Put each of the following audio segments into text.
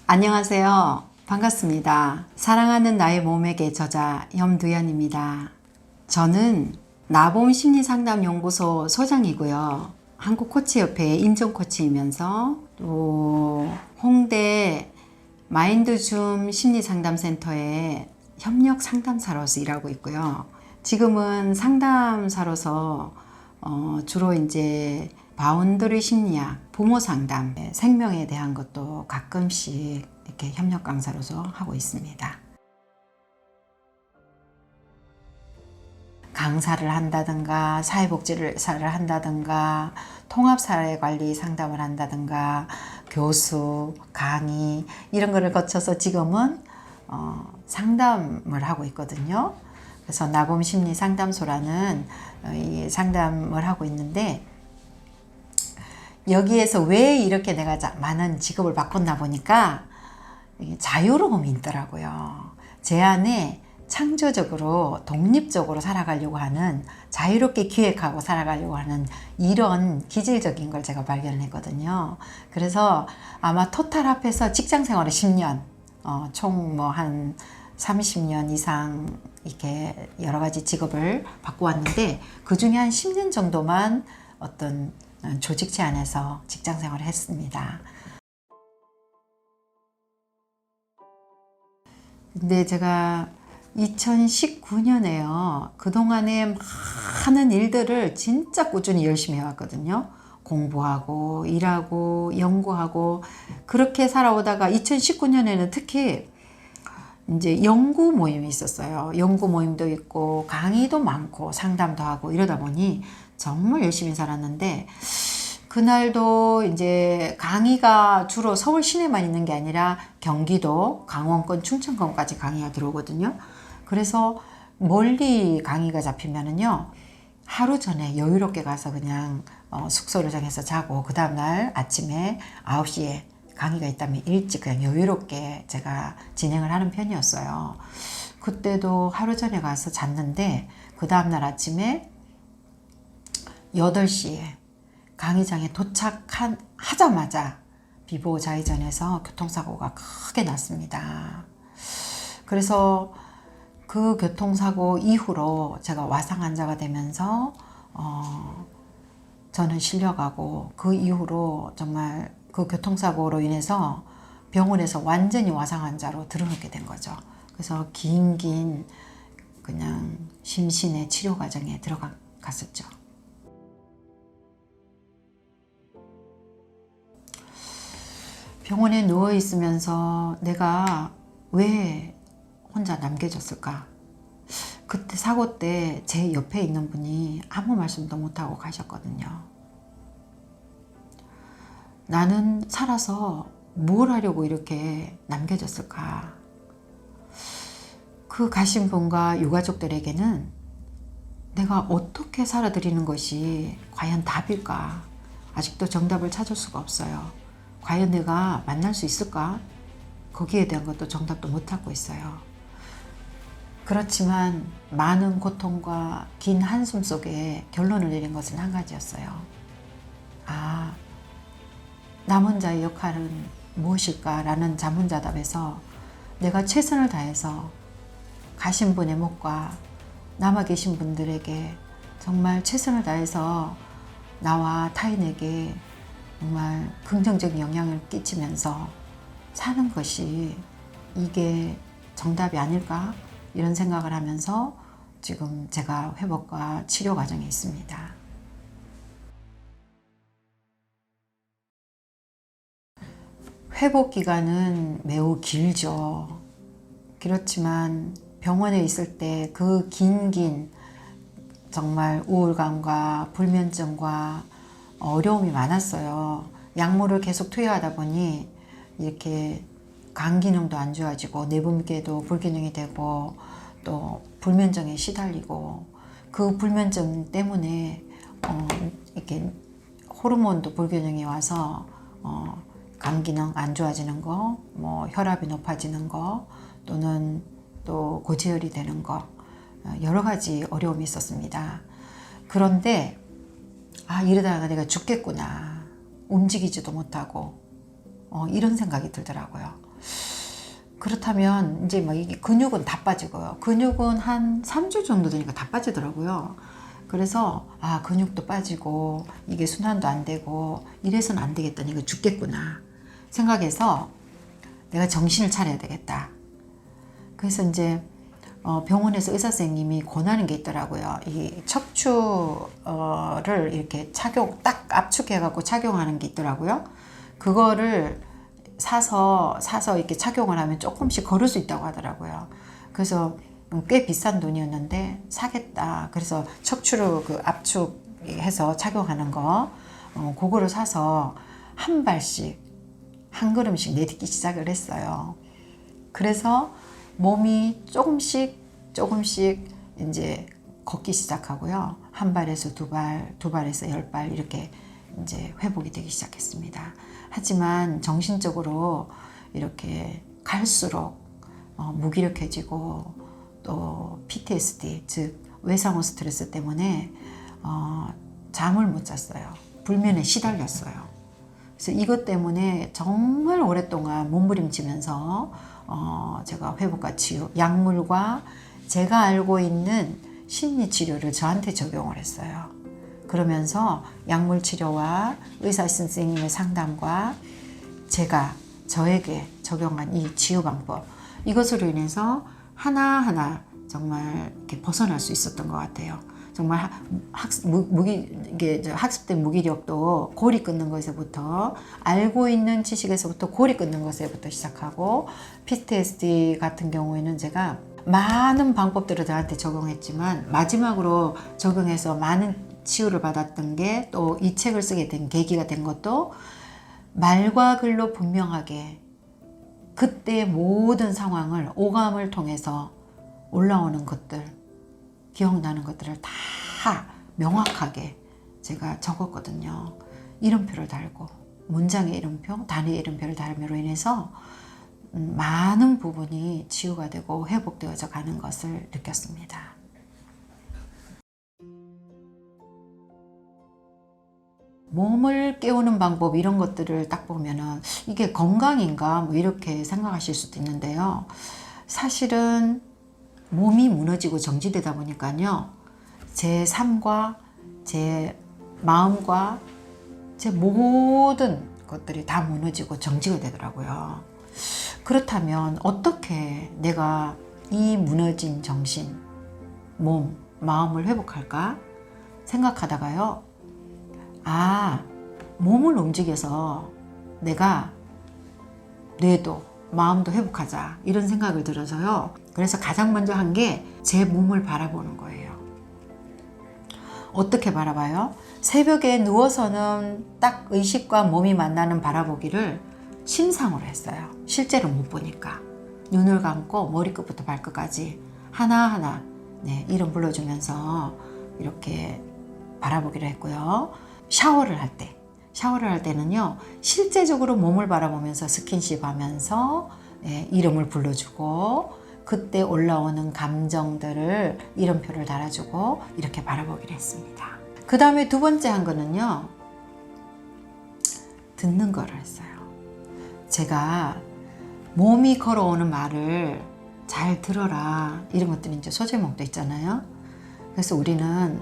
안녕하세요. 반갑습니다. 사랑하는 나의 몸에게 저자 염두연입니다. 저는 나봄심리상담연구소 소장이고요. 한국코치협회 인정코치이면서 또 홍대 마인드줌 심리상담센터의 협력 상담사로서 일하고 있고요. 지금은 상담사로서 주로 이제 바운더리 심리학, 부모 상담, 생명에 대한 것도 가끔씩 이렇게 협력 강사로서 하고 있습니다. 강사를 한다든가 사회복지사를 한다든가 통합사회관리 상담을 한다든가 교수, 강의 이런 거를 거쳐서 지금은 상담을 하고 있거든요. 그래서 나봄심리상담소라는 이 상담을 하고 있는데 여기에서 왜 이렇게 내가 많은 직업을 바꿨나 보니까 자유로움이 있더라고요. 제 안에 창조적으로 독립적으로 살아가려고 하는, 자유롭게 기획하고 살아가려고 하는 이런 기질적인 걸 제가 발견했거든요. 그래서 아마 토탈 합해서 직장 생활을 10년, 총 뭐 한 30년 이상 이렇게 여러 가지 직업을 바꿔왔는데 그 중에 한 10년 정도만 어떤 조직체 안에서 직장 생활을 했습니다. 근데 제가 2019년에요. 그동안에 많은 일들을 진짜 꾸준히 열심히 해왔거든요. 공부하고 일하고 연구하고 그렇게 살아오다가 2019년에는 특히 이제 연구 모임이 있었어요. 연구 모임도 있고 강의도 많고 상담도 하고 이러다 보니 정말 열심히 살았는데 그날도 이제 강의가 주로 서울 시내만 있는 게 아니라 경기도, 강원권, 충청권까지 강의가 들어오거든요. 그래서 멀리 강의가 잡히면은요, 하루 전에 여유롭게 가서 그냥 숙소를 정해서 자고 그 다음날 아침에 9시에 강의가 있다면 일찍 그냥 여유롭게 제가 진행을 하는 편이었어요. 그때도 하루 전에 가서 잤는데 그 다음날 아침에 8시에 강의장에 도착하자마자 비보 좌회전에서 교통사고가 크게 났습니다. 그래서 그 교통사고 이후로 제가 와상 환자가 되면서 저는 실려가고 그 이후로 정말 그 교통사고로 인해서 병원에서 완전히 와상 환자로 들어눕게 된 거죠. 그래서 긴 그냥 심신의 치료 과정에 들어갔었죠. 병원에 누워 있으면서 내가 왜 혼자 남겨졌을까? 그때 사고 때 제 옆에 있는 분이 아무 말씀도 못하고 가셨거든요. 나는 살아서 뭘 하려고 이렇게 남겨졌을까? 그 가신 분과 유가족들에게는 내가 어떻게 살아드리는 것이 과연 답일까? 아직도 정답을 찾을 수가 없어요. 과연 내가 만날 수 있을까? 거기에 대한 것도 정답도 못하고 있어요. 그렇지만 많은 고통과 긴 한숨 속에 결론을 내린 것은 한 가지였어요. 남은 자의 역할은 무엇일까라는 자문자답에서 내가 최선을 다해서 가신 분의 목과 남아 계신 분들에게 정말 최선을 다해서 나와 타인에게 정말 긍정적인 영향을 끼치면서 사는 것이 이게 정답이 아닐까? 이런 생각을 하면서 지금 제가 회복과 치료 과정에 있습니다. 회복 기간은 매우 길죠. 그렇지만 병원에 있을 때 그 긴 정말 우울감과 불면증과 어려움이 많았어요. 약물을 계속 투여하다 보니 이렇게 간 기능도 안 좋아지고 내분비계도 불균형이 되고 또 불면증에 시달리고 그 불면증 때문에 이렇게 호르몬도 불균형이 와서 간 기능 안 좋아지는 거, 뭐 혈압이 높아지는 거, 또는 또 고지혈이 되는 거 여러 가지 어려움이 있었습니다. 그런데 이러다가 내가 죽겠구나, 움직이지도 못하고 이런 생각이 들더라고요. 그렇다면 이제 막 이게 근육은 다 빠지고요. 근육은 한 3주 정도 되니까 다 빠지더라고요. 그래서 아, 근육도 빠지고 이게 순환도 안 되고 이래서는 안 되겠다. 이거 죽겠구나 생각해서 내가 정신을 차려야 되겠다. 그래서 이제 병원에서 의사 선생님이 권하는 게 있더라고요. 이 척추를 이렇게 딱 압축해 갖고 착용하는 게 있더라고요. 그거를 사서 이렇게 착용을 하면 조금씩 걸을 수 있다고 하더라고요. 그래서 꽤 비싼 돈이었는데 사겠다. 그래서 척추를 그 압축해서 착용하는 거 그거를 사서 한 발씩 한 걸음씩 내딛기 시작을 했어요. 그래서 몸이 조금씩 이제 걷기 시작하고요. 한 발에서 두 발에서 10발 이렇게 이제 회복이 되기 시작했습니다. 하지만 정신적으로 이렇게 갈수록 무기력해지고 또 PTSD, 즉 외상후 스트레스 때문에 잠을 못 잤어요. 불면에 시달렸어요. 그래서 이것 때문에 정말 오랫동안 몸부림치면서 제가 회복과 치유, 약물과 제가 알고 있는 심리 치료를 저한테 적용을 했어요. 그러면서 약물 치료와 의사 선생님의 상담과 제가 저에게 적용한 이 치유 방법, 이것으로 인해서 하나하나 정말 이렇게 벗어날 수 있었던 것 같아요. 정말 학습된 무기력도 고리 끊는 것에서부터, 알고 있는 지식에서부터 고리 끊는 것에부터 시작하고, PTSD 같은 경우에는 제가 많은 방법들을 저한테 적용했지만 마지막으로 적용해서 많은 치유를 받았던 게, 또 이 책을 쓰게 된 계기가 된 것도 말과 글로 분명하게 그때의 모든 상황을 오감을 통해서 올라오는 것들, 기억나는 것들을 다 명확하게 제가 적었거든요. 이름표를 달고, 문장의 이름표, 단위의 이름표를 달음으로 인해서 많은 부분이 치유가 되고 회복되어져 가는 것을 느꼈습니다. 몸을 깨우는 방법, 이런 것들을 딱 보면은 이게 건강인가 뭐 이렇게 생각하실 수도 있는데요. 사실은 몸이 무너지고 정지되다 보니까요, 제 삶과 제 마음과 제 모든 것들이 다 무너지고 정지가 되더라고요. 그렇다면 어떻게 내가 이 무너진 정신, 몸, 마음을 회복할까 생각하다가요, 아, 몸을 움직여서 내가 뇌도 마음도 회복하자, 이런 생각을 들어서요. 그래서 가장 먼저 한 게 제 몸을 바라보는 거예요. 어떻게 바라봐요? 새벽에 누워서는 딱 의식과 몸이 만나는 바라보기를 심상으로 했어요. 실제로 못 보니까. 눈을 감고 머리끝부터 발끝까지 하나하나 이름 불러주면서 이렇게 바라보기를 했고요. 샤워를 할 때는요, 실제적으로 몸을 바라보면서 스킨십 하면서 이름을 불러주고, 그때 올라오는 감정들을 이름표를 달아주고 이렇게 바라보기로 했습니다. 그 다음에 두 번째 한 거는요, 듣는 거를 했어요. 제가 몸이 걸어오는 말을 잘 들어라, 이런 것들이 이제 소제목도 있잖아요. 그래서 우리는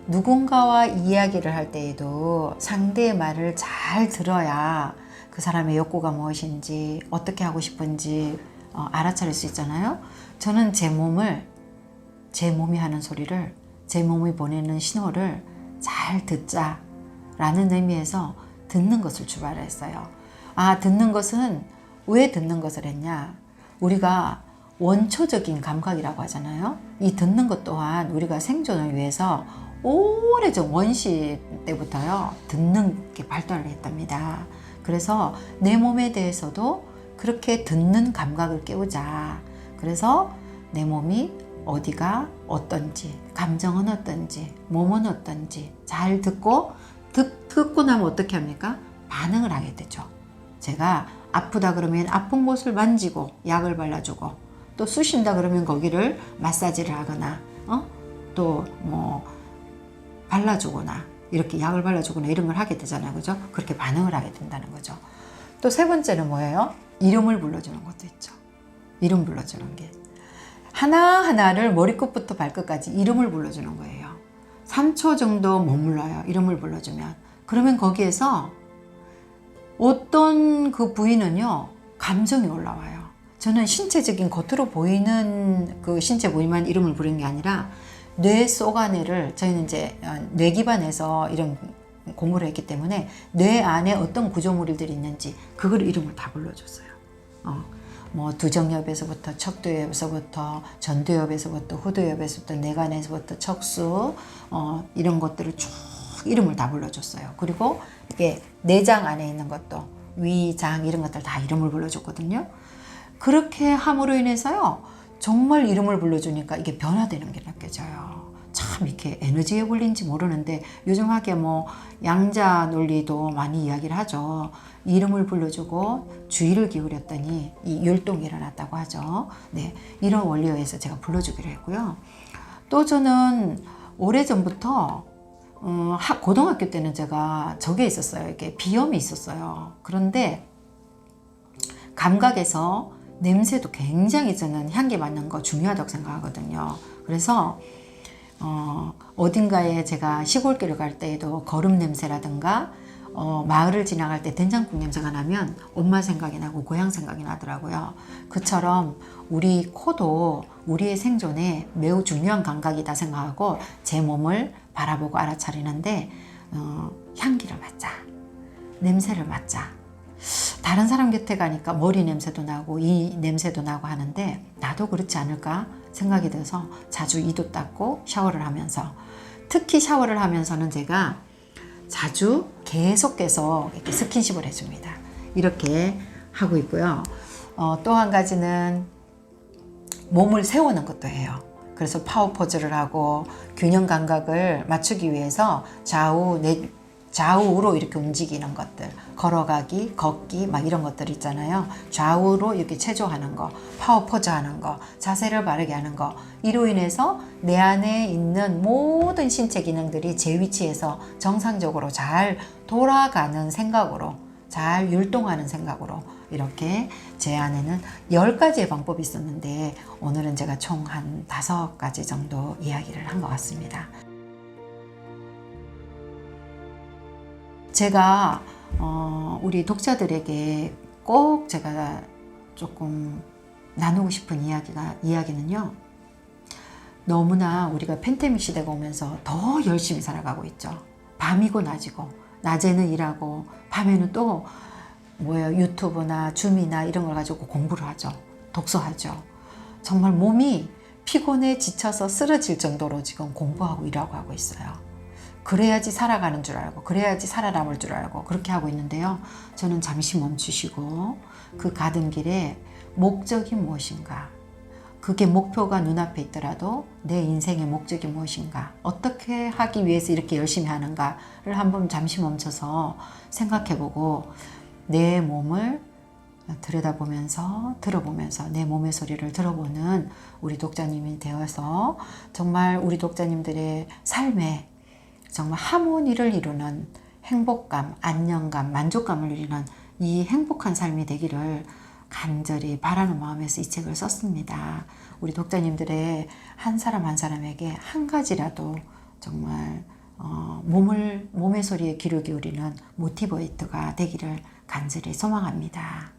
누군가와 이야기를 할 때에도 상대의 말을 잘 들어야 그 사람의 욕구가 무엇인지, 어떻게 하고 싶은지 알아차릴 수 있잖아요. 저는 제 몸이 하는 소리를, 제 몸이 보내는 신호를 잘 듣자라는 의미에서 듣는 것을 출발했어요. 아, 듣는 것은 왜 듣는 것을 했냐? 우리가 원초적인 감각이라고 하잖아요. 이 듣는 것 또한 우리가 생존을 위해서 오래전 원시 때부터요, 듣는 게 발달을 했답니다. 그래서 내 몸에 대해서도 그렇게 듣는 감각을 깨우자. 그래서 내 몸이 어디가 어떤지, 감정은 어떤지, 몸은 어떤지 잘 듣고 나면 어떻게 합니까? 반응을 하게 되죠. 제가 아프다 그러면 아픈 곳을 만지고 약을 발라주고, 또 쑤신다 그러면 거기를 마사지를 하거나 또 뭐 발라주거나, 이렇게 약을 발라주거나 이런 걸 하게 되잖아요. 그죠? 그렇게 반응을 하게 된다는 거죠. 또 세 번째는 뭐예요? 이름을 불러주는 것도 있죠. 이름 불러주는 게. 하나하나를 머리끝부터 발끝까지 이름을 불러주는 거예요. 3초 정도 머물러요. 이름을 불러주면. 그러면 거기에서 어떤 그 부위는요, 감정이 올라와요. 저는 신체적인 겉으로 보이는 그 신체 부위만 이름을 부르는 게 아니라 뇌 속 안에를, 저희는 이제 뇌 기반에서 이런 공부를 했기 때문에 뇌 안에 어떤 구조물들이 있는지 그걸 이름을 다 불러줬어요. 뭐 두정엽에서부터 척두엽에서부터 전두엽에서부터 후두엽에서부터 내관에서부터 척수 이런 것들을 쭉 이름을 다 불러줬어요. 그리고 이게 내장 안에 있는 것도 위장 이런 것들 다 이름을 불러줬거든요. 그렇게 함으로 인해서요, 정말 이름을 불러주니까 이게 변화되는 게 느껴져요. 참 이렇게 에너지에 걸린지 모르는데 요즘 하게 뭐 양자 논리도 많이 이야기를 하죠. 이름을 불러주고 주의를 기울였더니 이 율동이 일어났다고 하죠. 네, 이런 원리에 의해서 제가 불러주기로 했고요. 또 저는 오래전부터 고등학교 때는 제가 저게 있었어요. 이게 비염이 있었어요. 그런데 감각에서 냄새도 굉장히 저는 향기 맡는 거 중요하다고 생각하거든요. 그래서 어딘가에 제가 시골길을 갈 때에도 거름 냄새라든가 마을을 지나갈 때 된장국 냄새가 나면 엄마 생각이 나고 고향 생각이 나더라고요. 그처럼 우리 코도 우리의 생존에 매우 중요한 감각이다 생각하고 제 몸을 바라보고 알아차리는데 향기를 맡자, 냄새를 맡자. 다른 사람 곁에 가니까 머리 냄새도 나고 이 냄새도 나고 하는데 나도 그렇지 않을까 생각이 들어서 자주 이도 닦고 샤워를 하면서, 특히 샤워를 하면서는 제가 자주 계속해서 이렇게 스킨십을 해줍니다. 이렇게 하고 있고요. 또 한 가지는 몸을 세우는 것도 해요. 그래서 파워 포즈를 하고 균형 감각을 맞추기 위해서 좌우로 이렇게 움직이는 것들, 걸어가기, 걷기 막 이런 것들 있잖아요. 좌우로 이렇게 체조하는 거, 파워 포즈 하는 거, 자세를 바르게 하는 거, 이로 인해서 내 안에 있는 모든 신체 기능들이 제 위치에서 정상적으로 잘 돌아가는 생각으로, 잘 율동하는 생각으로 이렇게 제 안에는 10가지의 방법이 있었는데 오늘은 제가 총 한 5가지 정도 이야기를 한 것 같습니다. 제가 우리 독자들에게 꼭 제가 조금 나누고 싶은 이야기는요, 너무나 우리가 팬데믹 시대가 오면서 더 열심히 살아가고 있죠. 밤이고 낮이고, 낮에는 일하고 밤에는 또 유튜브나 줌이나 이런 걸 가지고 공부를 하죠. 독서하죠. 정말 몸이 피곤해 지쳐서 쓰러질 정도로 지금 공부하고 일하고 하고 있어요. 그래야지 살아가는 줄 알고, 그래야지 살아남을 줄 알고 그렇게 하고 있는데요. 저는 잠시 멈추시고 그 가던 길에 목적이 무엇인가, 그게 목표가 눈앞에 있더라도 내 인생의 목적이 무엇인가, 어떻게 하기 위해서 이렇게 열심히 하는가를 한번 잠시 멈춰서 생각해보고 내 몸을 들여다보면서 들어보면서 내 몸의 소리를 들어보는 우리 독자님이 되어서 정말 우리 독자님들의 삶에 정말 하모니를 이루는 행복감, 안녕감, 만족감을 누리는 이 행복한 삶이 되기를 간절히 바라는 마음에서 이 책을 썼습니다. 우리 독자님들의 한 사람 한 사람에게 한 가지라도 정말 몸의 소리에 귀를 기울이는 모티베이터가 되기를 간절히 소망합니다.